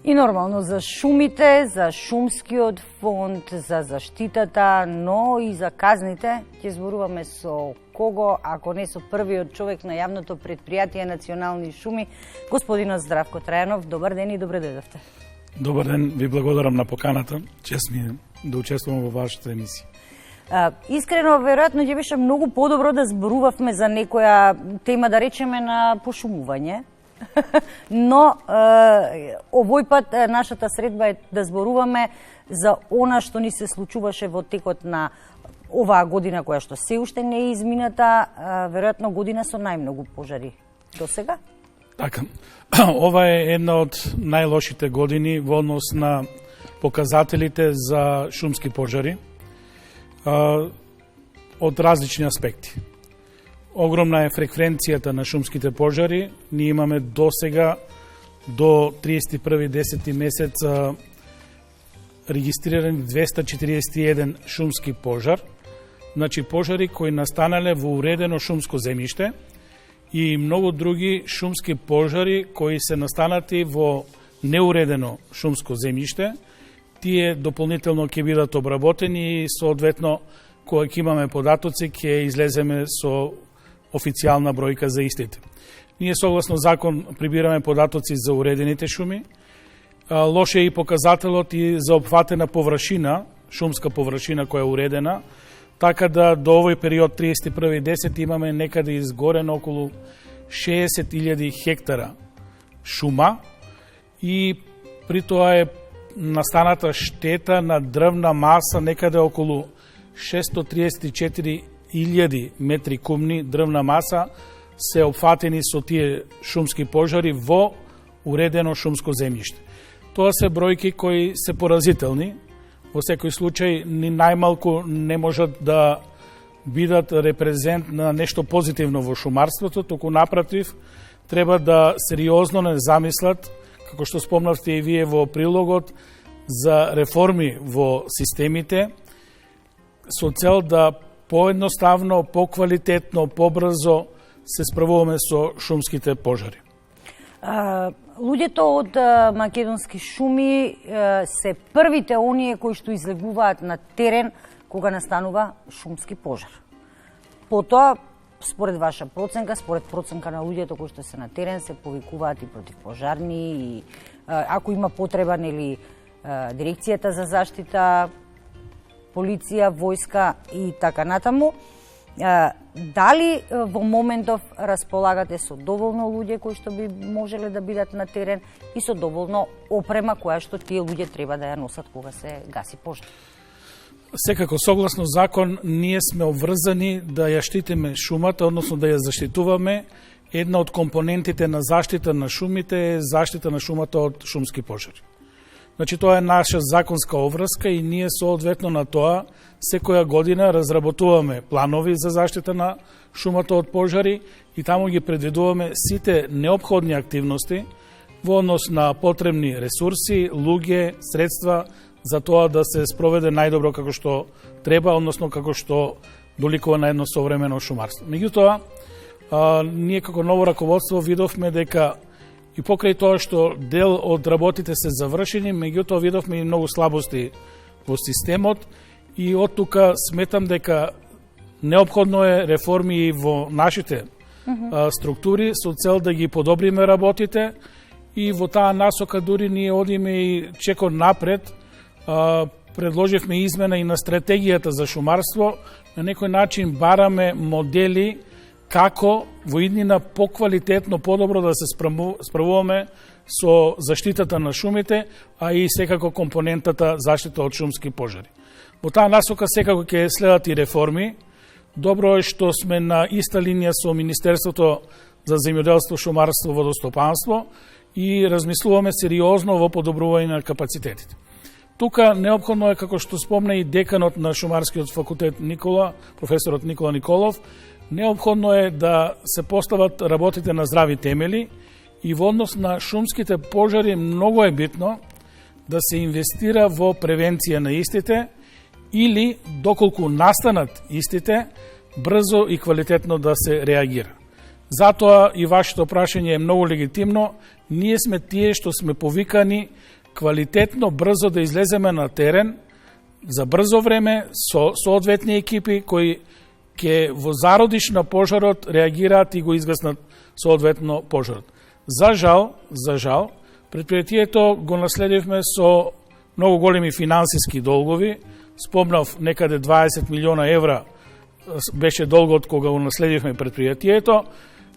И нормално за шумите, за шумскиот фонд, за заштитата, но и за казните ќе зборуваме со кого, ако не со првиот човек на јавното предпријатие Национални шуми, господинот Здравко Трајанов. Добар ден и добре дојдовте. Добар ден, ви благодарам на поканата. Чест ми е да учествувам во вашата емисија. Искрено, веројатно ќе беше многу подобро да зборувавме за некоја тема, да речеме, на пошумување. Но овој пат нашата средба е да зборуваме за она што ни се случуваше во текот на оваа година, која што се уште не е измината, веројатно година со најмногу пожари до сега. Така, ова е една од најлошите години во однос на показателите за шумски пожари од различни аспекти. Огромна е фреквенцијата на шумските пожари. Ние имаме досега до 31.10. месец регистрирани 241 шумски пожар. Значи пожари кои настанале во уредено шумско земјиште и многу други шумски пожари кои се настанати во неуредено шумско земјиште. Тие дополнително ќе бидат обработени и соодветно кога ќе имаме податоци ќе излеземе со официјална бројка за истите. Ние согласно закон прибираме податоци за уредените шуми. Лош е и показателот и за опфатена површина, шумска површина која е уредена, така да до овој период 31.10 имаме некаде изгорено околу 60.000 хектара шума и при тоа е настаната штета на дрвна маса некаде околу 634.000 метри кубни дрвна маса се опфатени со тие шумски пожари во уредено шумско земјиште. Тоа се бројки кои се поразителни. Во секој случај, ни најмалку не можат да бидат репрезент на нешто позитивно во шумарството, туку напротив, треба да сериозно не замислат, како што спомнавте и вие во прилогот, за реформи во системите, со цел да поедноставно, поквалитетно, побрзо се справуваме со шумските пожари. Луѓето од македонски шуми се првите оние кои што излегуваат на терен кога настанува шумски пожар. Потоа, според ваша проценка, според проценка на луѓето кои што се на терен, се повикуваат и противпожарни и ако има потреба, нели, дирекцијата за заштита, полиција, војска и така натаму. Дали во моментов располагате со доволно луѓе кои што би можеле да бидат на терен и со доволно опрема која што тие луѓе треба да ја носат кога се гаси пожар? Секако, согласно закон, ние сме обврзани да ја штитиме шумата, односно да ја заштитуваме. Една од компонентите на заштита на шумите е заштита на шумата од шумски пожари. Значи, тоа е наша законска обврска и ние соодветно на тоа секоја година разработуваме планови за заштита на шумата од пожари и таму ги предвидуваме сите неопходни активности во однос на потребни ресурси, луѓе, средства за тоа да се спроведе најдобро како што треба, односно како што доликува на едно современо шумарство. Меѓутоа, ние како ново раководство видовме дека и покрај тоа што дел од работите се завршени, меѓутоа видовме и многу слабости во системот и од тука сметам дека неопходно е реформи и во нашите структури со цел да ги подобриме работите и во таа насока дури ние одиме и чекор напред. Предложивме измена и на стратегијата за шумарство, на некој начин бараме модели како во иднина поквалитетно, подобро да се справуваме со заштитата на шумите, а и секако компонентата заштита од шумски пожари. Во таа насока секако ќе следат и реформи. Добро е што сме на иста линија со Министерството за земјоделство, шумарство, водостопанство и размислуваме сериозно во подобрување на капацитетите. Тука неопходно е, како што спомна и деканот на Шумарскиот факултет Никола, професорот Никола Николов, неопходно е да се постават работите на здрави темели и во однос на шумските пожари многу е битно да се инвестира во превенција на истите или, доколку настанат истите, брзо и квалитетно да се реагира. Затоа и вашето прашање е многу легитимно. Ние сме тие што сме повикани квалитетно, брзо да излеземе на терен, за брзо време, со соодветни екипи кои ќе во зародиш на пожарот реагираат и го изгаснат соодветно пожарот. За жал, предпријатието го наследивме со многу големи финансиски долгови. Спомнав, некаде 20 милиона евра беше долгот кога го наследивме предпријатието.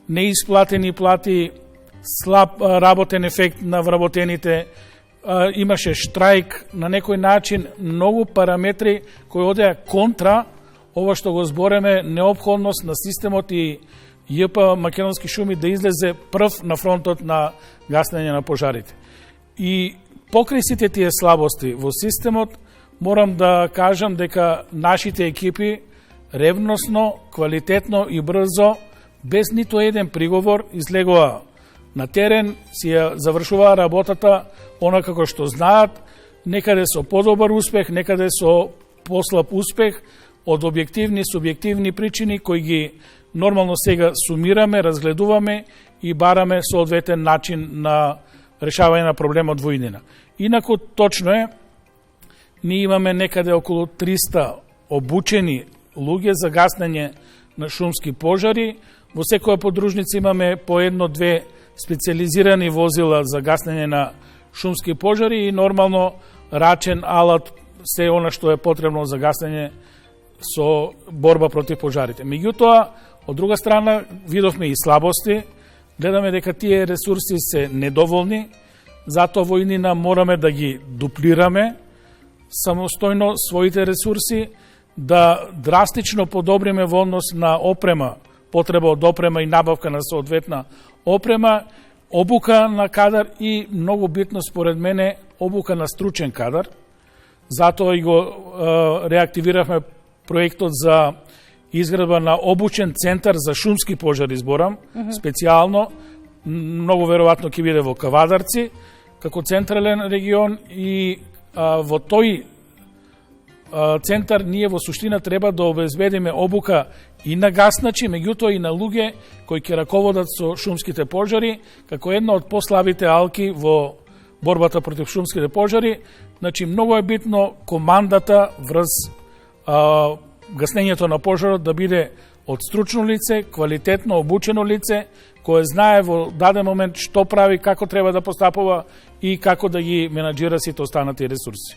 Неисплатени плати, слаб работен ефект на вработените, имаше штрајк, на некој начин многу параметри кои одеа контра ова што го збореме неопходност на системот и ЈП Македонски шуми да излезе прв на фронтот на гаснење на пожарите. И покрај сите тие слабости во системот, морам да кажам дека нашите екипи ревносно, квалитетно и брзо, без нито еден приговор, излегоа на терен, си ја завршуваа работата онака како што знаат, некаде со подобар успех, некаде со послаб успех, од објективни, субјективни причини кои ги нормално сега сумираме, разгледуваме и бараме соодветен начин на решавање на проблемот во иднина. Инаку точно е, ние имаме некаде околу 300 обучени луѓе за гаснење на шумски пожари. Во секоја подружница имаме по едно-две специализирани возила за гаснење на шумски пожари и нормално рачен алат, се она што е потребно за гаснење со борба против пожарите. Меѓутоа, од друга страна, видовме и слабости, гледаме дека тие ресурси се недоволни, затоа во иднина мораме да ги дуплираме самостојно своите ресурси, да драстично подобриме во однос на опрема, потреба од опрема и набавка на соодветна опрема, обука на кадар и, многу битно според мене, обука на стручен кадар. Затоа и го реактивиравме проектот за изградба на обучен центар за шумски пожари, зборам, специјално, многу веројатно ќе биде во Кавадарци, како централен регион и во тој центар ние во суштина треба да обезбедиме обука и на гасначи, меѓутоа и на луѓе кои ќе раководат со шумските пожари, како една од послабите алки во борбата против шумските пожари. Значи, многу е битно командата врз гаснењето на пожарот да биде од стручно лице, квалитетно обучено лице, кое знае во даден момент што прави, како треба да постапува и како да ги менаџира сите останати ресурси.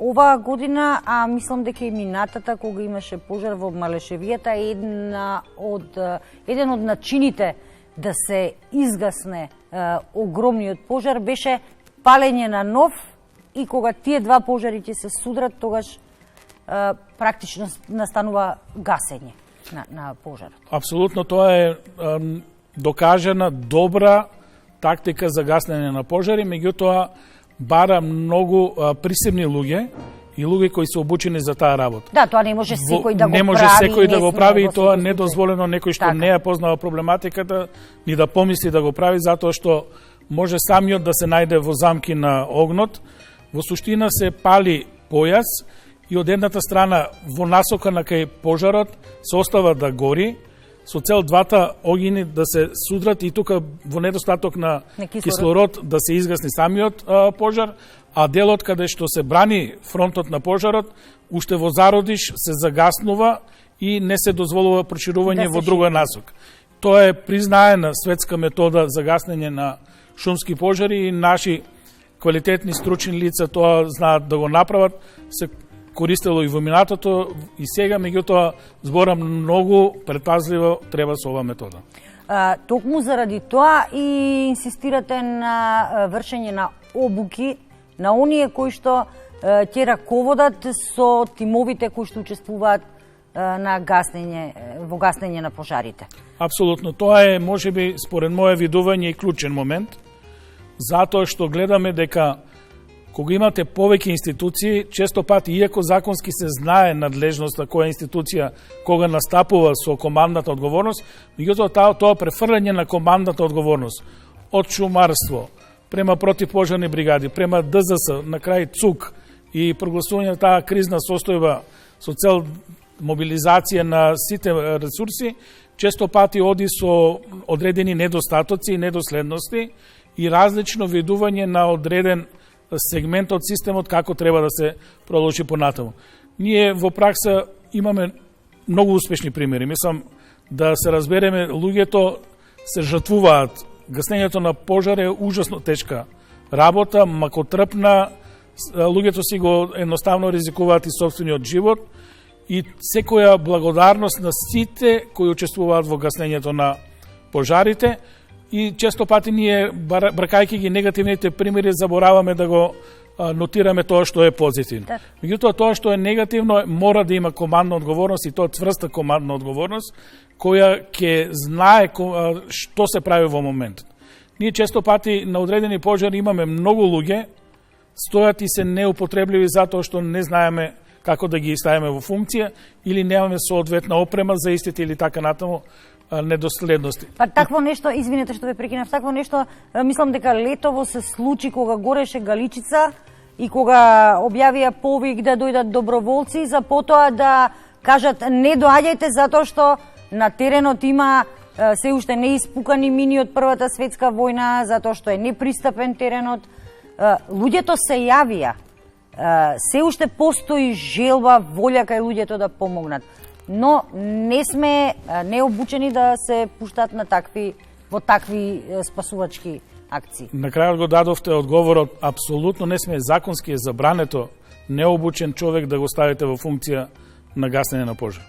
Оваа година, мислам дека и минатата, кога имаше пожар во Малешевијата, еден од начините да се изгасне огромниот пожар беше палење на нов, и кога тие два пожари ќе се судрат, тогаш практично настанува гасење на пожарот. Апсолутно, тоа е докажана добра тактика за гаснење на пожари, меѓутоа бара многу присебни луѓе и луѓе кои се обучени за таа работа. Да, тоа не може секој да го прави. Не може секој да го прави и тоа недозволено некој што не ја познава проблематиката ни да помисли да го прави, затоа што може самиот да се најде во замки на огнот. Во суштина се пали појас и од едната страна во насока на кај пожарот се остава да гори, со цел двата огини да се судрат и тука во недостаток на кислород да се изгасни самиот пожар, а делот каде што се брани фронтот на пожарот, уште во зародиш се загаснува и не се дозволува проширување во друга насока. Тоа е признаена светска метода за гаснење на шумски пожари и наши квалитетни стручни лица тоа знаат да го направат, се користело и во минатото и сега, меѓутоа зборам многу предпазливо треба со оваа метода. Токму заради тоа и инсистирате на вршење на обуки на оние кои што ќе раководат со тимовите кои што учествуваат на во гаснење на пожарите. Апсолутно, тоа е можеби според моје видување и клучен момент, затоа што гледаме дека кога имате повеќе институции, често пати, иако законски се знае надлежноста која институција кога настапува со командната одговорност, меѓутоа тоа префрлање на командната одговорност од шумарство, према противпожарни бригади, према ДЗС, на крај ЦУК и прогласување на таа кризна состојба со цел мобилизација на сите ресурси, често пати оди со одредени недостатоци и недоследности и различно видување на одреден сегмент од системот како треба да се продолжи понатаму. Ние во пракса имаме многу успешни примери. Мислам да се разбереме, луѓето се жртвуваат. Гаснењето на пожар е ужасно тешка работа, макотрпна, луѓето си го едноставно ризикуваат и собствениот живот и секоја благодарност на сите кои учествуваат во гаснењето на пожарите и често пати ние, бракајќи ги негативните примери, забораваме да го нотираме тоа што е позитивно. Меѓутоа, тоа што е негативно мора да има командна одговорност и тоа цврста командна одговорност која ќе знае што се прави во моментот. Ние често пати на одредени пожари имаме многу луѓе, стојат и се неупотребливи затоа што не знаеме како да ги ставиме во функција или немаме соодветна опрема за истите или така натаму недоследности. Па такво нешто, извинете што ве прекинав, такво нешто, мислам дека летово се случи кога гореше Галичица и кога објавија повик да дојдат доброволци за потоа да кажат не доаѓајте затоа што на теренот има се уште неиспукани мини од Првата светска војна, затоа што е непристапен теренот. Луѓето се јавија. Се уште постои желба, волја кај луѓето да помогнат. Но не сме необучени да се пуштат на во такви спасувачки акции. На крајот го дадовте одговорот, апсолутно не сме, законски е забрането необучен човек да го ставите во функција на гаснење на пожар.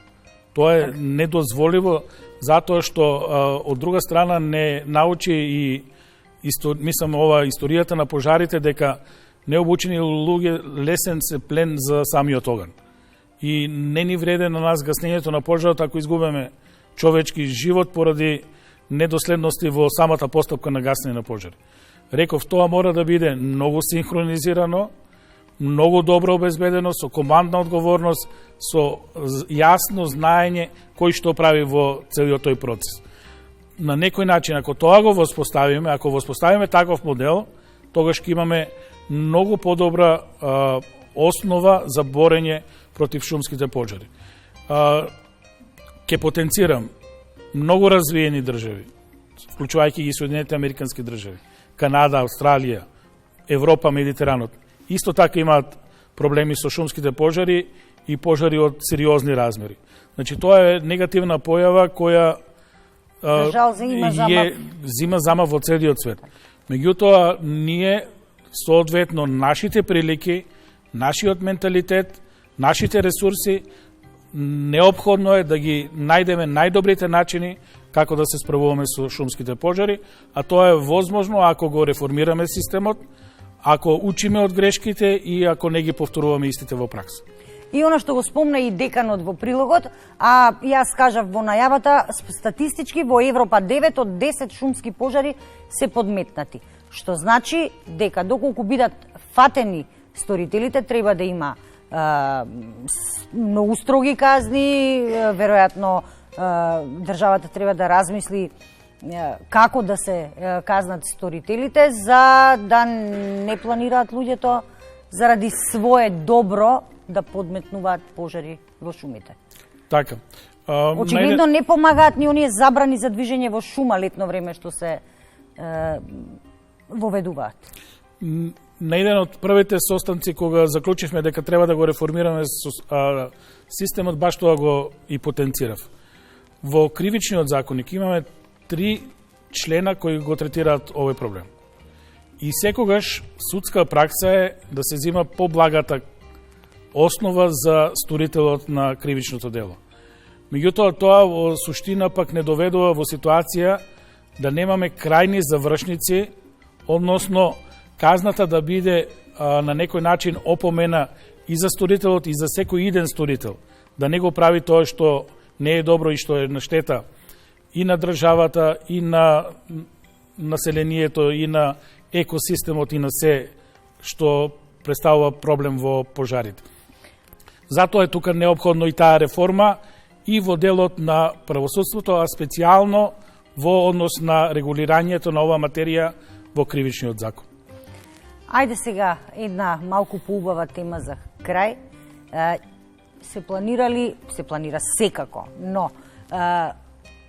Тоа е недозволиво затоа што од друга страна не научи и мислам ова историјата на пожарите дека необучени луѓе лесен се плен за самиот оган. И не ни вреде на нас гаснењето на пожарот ако изгубиме човечки живот поради недоследности во самата постапка на гаснење на пожари. Реков, тоа мора да биде многу синхронизирано, многу добро обезбедено, со командна одговорност, со јасно знаење кој што прави во целиот тој процес. На некој начин, ако тоа го воспоставиме, ако воспоставиме таков модел, тогаш ќе имаме многу подобра основа за борење против шумските пожари. Ке потенцирам многу развиени држави, вклучувајќи ги Соединетите американски држави, Канада, Австралија, Европа, Медитеранот, исто така имаат проблеми со шумските пожари и пожари од сериозни размери. Значи, тоа е негативна појава која зима замав во целиот свет. Меѓутоа, ние, соодветно, нашите прилики, нашиот менталитет, нашите ресурси, неопходно е да ги најдеме најдобрите начини како да се справуваме со шумските пожари, а тоа е возможно ако го реформираме системот, ако учиме од грешките и ако не ги повторуваме истите во пракса. И она што го спомна и деканот во прилогот, а јас кажав во најавата, статистички во Европа 9 од 10 шумски пожари се подметнати. Што значи дека доколку бидат фатени сторителите, треба да има многу строги казни, веројатно државата треба да размисли како да се казнат сторителите за да не планираат луѓето заради свое добро да подметнуваат пожари во шумите. Така. Очигледно не помагаат ни оние забрани за движење во шума летно време што се воведуваат. На еден од првите состанци кога заклучивме дека треба да го реформираме системот, баш тоа го и потенцирав. Во кривичниот законник имаме 3 члена кои го третираат овој проблем. И секогаш судска пракса е да се зима поблагата основа за сторителот на кривичното дело. Меѓутоа, тоа во суштина пак не доведува во ситуација да немаме крајни завршници, односно казната да биде на некој начин опомена и за сторителот и за секој иден сторител, да не го прави тоа што не е добро и што е на штета и на државата, и на населението, и на екосистемот, и на се што представува проблем во пожарите. Затоа е тука неопходно и таа реформа и во делот на правосудството, а специјално во однос на регулирањето на оваа материја во кривичниот закон. Ајде сега една малку поубава тема за крај. Се планира секако, но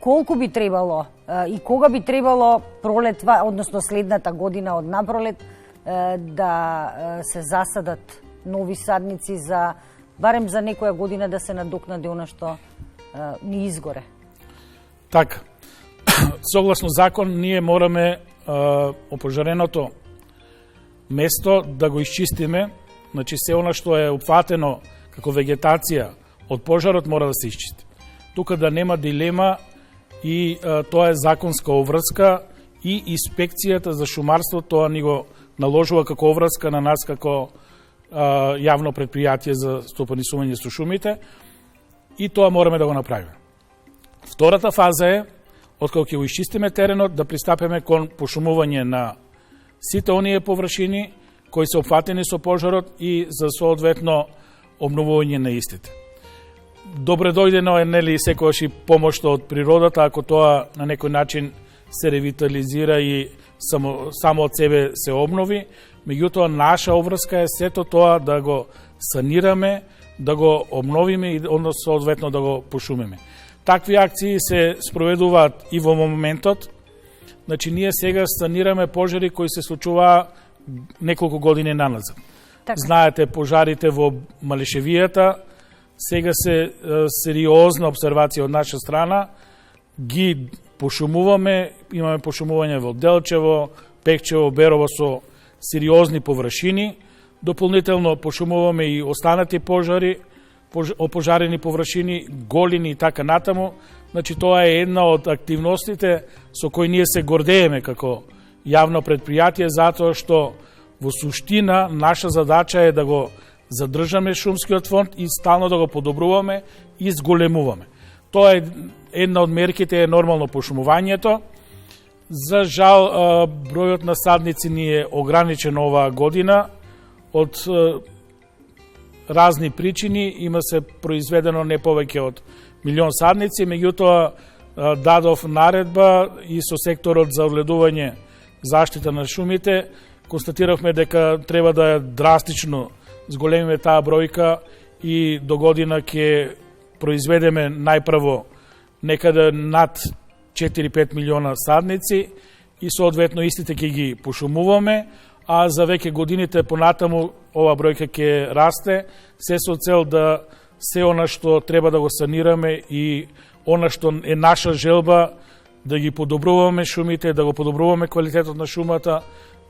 колку би требало и кога би требало пролетва, односно следната година од напролет, да се засадат нови садници за барем за некоја година да се надокнади она што ни изгоре. Така. Согласно закон ние мораме опожареното место да го исчистиме, значи се она што е опфатено како вегетација од пожарот мора да се исчисти. Тука да нема дилема и тоа е законска обврска и инспекцијата за шумарство тоа ни го наложува како обврска на нас како јавно предпријатие за стопанисување со шумите и тоа мораме да го направиме. Втората фаза е, откако ќе го исчистиме теренот, да пристапиме кон пошумување на сите оние површини кои се опфатени со пожарот и за соодветно обновување на истите. Добре дојдено е, нели, секогаш и помошта од природата, ако тоа на некој начин се ревитализира и само од себе се обнови, меѓутоа наша обврска е сето тоа да го санираме, да го обновиме и соодветно да го пошумиме. Такви акции се спроведуваат и во моментот. Значи, ние сега санираме пожари кои се случуваа неколку години наназад. Така. Знаете, пожарите во Малешевијата, сега се сериозна обсервација од наша страна, ги пошумуваме, имаме пошумување во Делчево, Пекчево, Берово со сериозни површини, дополнително пошумуваме и останати пожари, опожарени површини, голини и така натаму. Значи, тоа е една од активностите со кои ние се гордееме како јавно предпријатие, затоа што во суштина наша задача е да го задржаме шумскиот фонд и стално да го подобруваме и зголемуваме. Тоа е една од мерките е нормално пошумувањето. За жал, бројот на садници ни е ограничен оваа година од разни причини. Има се произведено не повеќе од 1.000.000 садници, меѓутоа дадов наредба и со секторот за огледување заштита на шумите, констатиравме дека треба да драстично зголемиме таа бројка и до година ќе произведеме најпрво некаде над 4-5 милиона садници и соодветно истите ќе ги пошумуваме, а за веќе годините понатаму ова бројка ќе расте, се со цел да се она што треба да го санираме и она што е наша желба да ги подобруваме шумите, да го подобруваме квалитетот на шумата,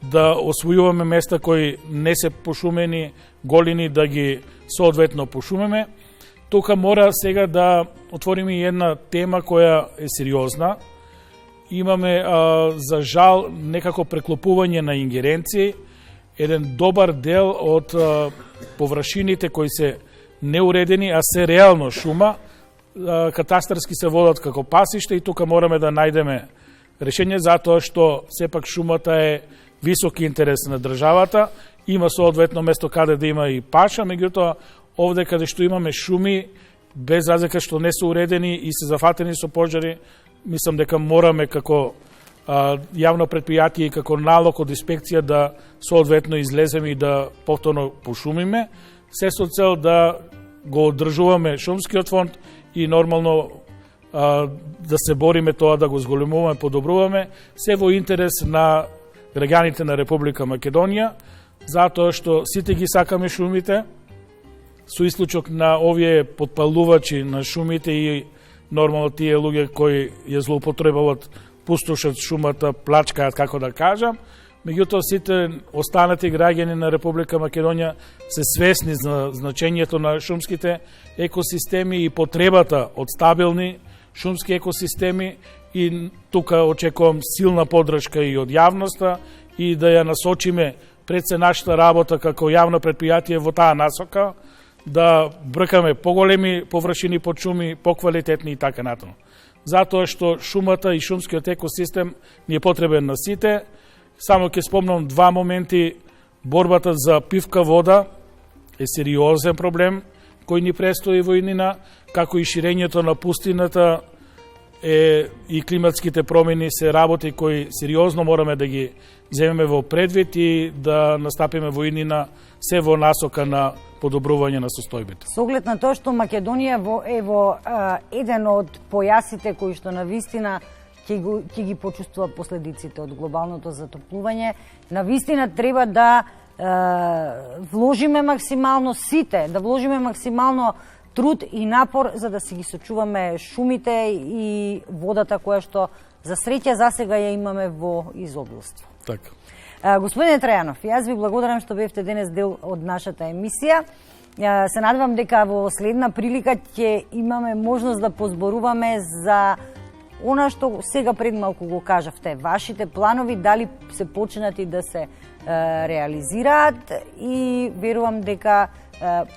да освојуваме места кои не се пошумени, голини, да ги соодветно пошумеме. Тука мора сега да отвориме и една тема која е сериозна. Имаме, за жал, некако преклопување на ингеренции. Еден добар дел од површините кои се неуредени, а се реално шума, катастарски се водат како пасиште и тука мораме да најдеме решение, затоа што сепак шумата е висок интерес на државата, има соодветно место каде да има и паша, меѓутоа овде каде што имаме шуми, без разлика што не се уредени и се зафатени со пожари, мислам дека мораме како јавно предпријатие и како налог од инспекција да соодветно излеземе и да повторно пошумиме, се со цел да го одржуваме шумскиот фонд и нормално да се бориме тоа да го зголемуваме, подобруваме, се во интерес на граѓаните на Република Македонија, затоа што сите ги сакаме шумите, со исклучок на овие подпалувачи на шумите и нормално тие луѓе кои ја злоупотребуваат, пустошат шумата, плачкаат, како да кажам, меѓутоа сите останати граѓани на Република Македонија се свесни за значењето на шумските екосистеми и потребата од стабилни шумски екосистеми и тука очекувам силна подршка и од јавноста и да ја насочиме пред се нашата работа како јавно предпријатие во таа насока, да бркаме поголеми површини под шуми, поквалитетни и така натаму. Затоа што шумата и шумскиот екосистем ни е потребен на сите. Само ќе спомнам два моменти. Борбата за пивка вода е сериозен проблем кој ни престои во иднина, како и ширењето на пустината и климатските промени се работи кои сериозно мораме да ги земеме во предвид и да настапиме во иднина се во насока на подобрување на состојбите. Со оглед на тоа што Македонија е во еден од појасите кои што навистина ќе ги почувствува последиците од глобалното затоплување, навистина треба да вложиме максимално сите, да вложиме максимално труд и напор за да си ги сочуваме шумите и водата која што за среќа засега ја имаме во изобластво. Така. Господине Трајанов, јас ви благодарам што бевте денес дел од нашата емисија. Се надевам дека во следна прилика ќе имаме можност да позборуваме за она што сега пред малку го кажавте, вашите планови дали се почнати да се реализираат и верувам дека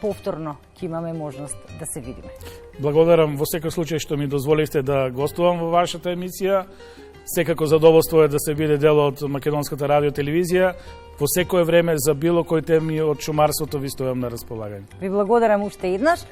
повторно ќе имаме можност да се видиме. Благодарам во секој случај што ми дозволивте да гостувам во вашата емисија. Секако задоволство е да се биде дел од Македонската радио телевизија. Во секое време за било кој теми од шумарството ви стојам на располагање. Ви благодарам уште еднаш.